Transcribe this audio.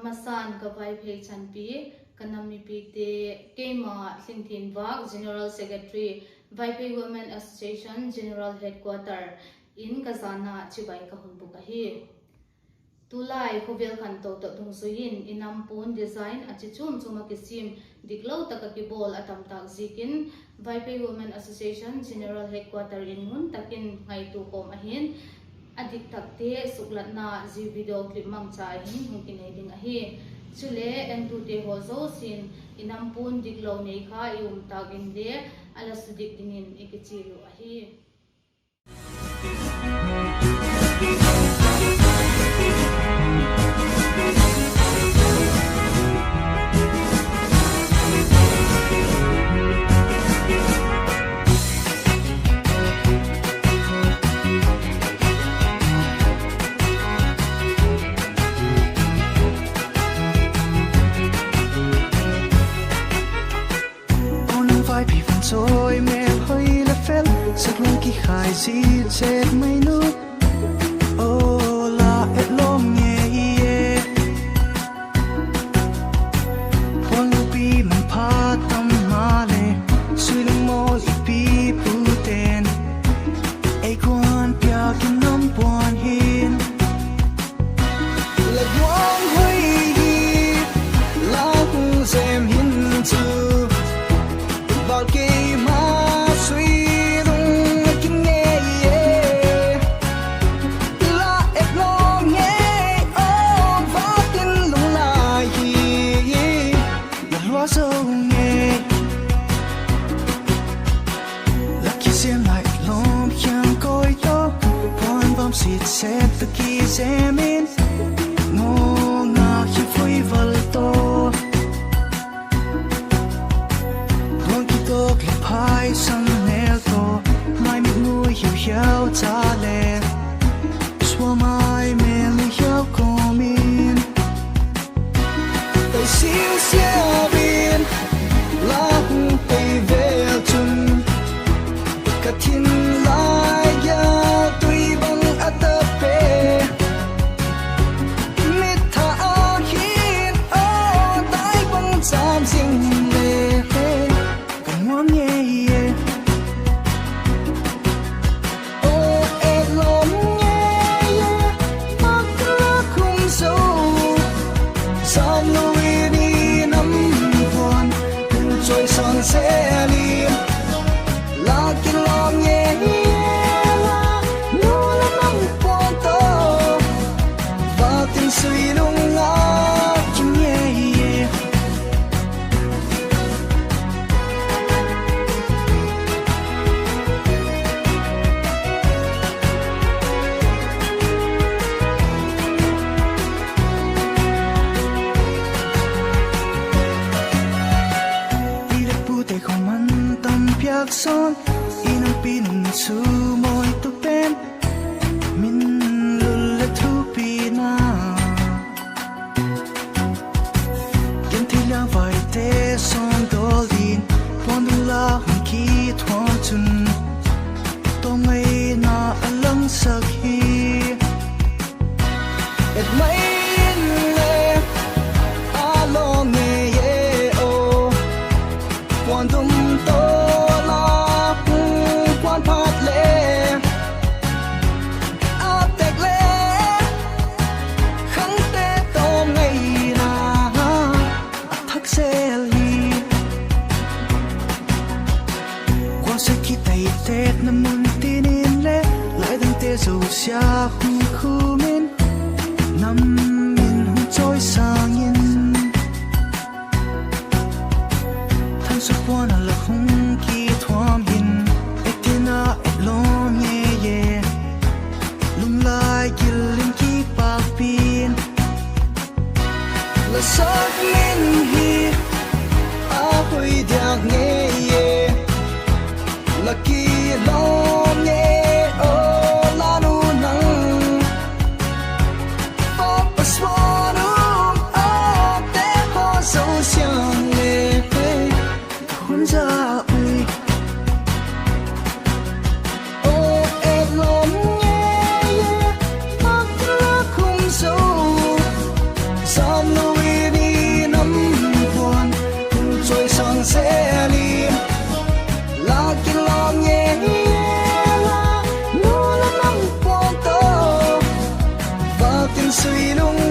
masan ka vai phei chanpi kanami pikte kema singthin wak General Secretary vai phei Women Association General Headquarter in kazana chibai ka hunbu ka hi tulai khovel khan to to dungsuin inampun design achichum chuma kisim diklo takaki bol atam tak zikin vai phei Women Association General Headquarter in hun takin ngai tu kom ahin adik takte suklatna ji video clip mangcha hin hungkin ding a hi chule entu te hozo sin inampun diklo nei kha yum tagin de ala sudik dingin ikichilu a hi Rồi mẹ hơi là phép sắc luôn khi khai gì chết mấy nút ô là hết lom nghe phong lupi mình pha tâm hà lệ suy lưng môi ipi puten ai quan pia kinh năm buồn hiền là quang hơi đi là hung xem hiền chưa vào kia set the keys in ngô ngà khi phơi vල් to luôn khi tôi kịp hai sang nel to mai mi nuôi hiểu hiểu cha lệ xua mai mẹ nuôi hiểu comin tay siêu siêu bin lá tay về chung cả thiên lai ya tuy bằng son inang pin su moi tu pen min lul la thu pina gen thi la vai te son dolin pon la hun ki thon chun to mai na alang sak hi et mai le along ye o pon dum to tết năm mun tin in lệ lại đang tê dù xa hung khu min năm min hung trôi sang in thân xuất quan là hung kỳ thoam hin et tina et lom ye ye lung lai kilin ki pak pin la sắc min hi a hui diak nghe ye lucky long ye o la nu nang pa zelim lakin long ye la no la nam po to vakin sui lung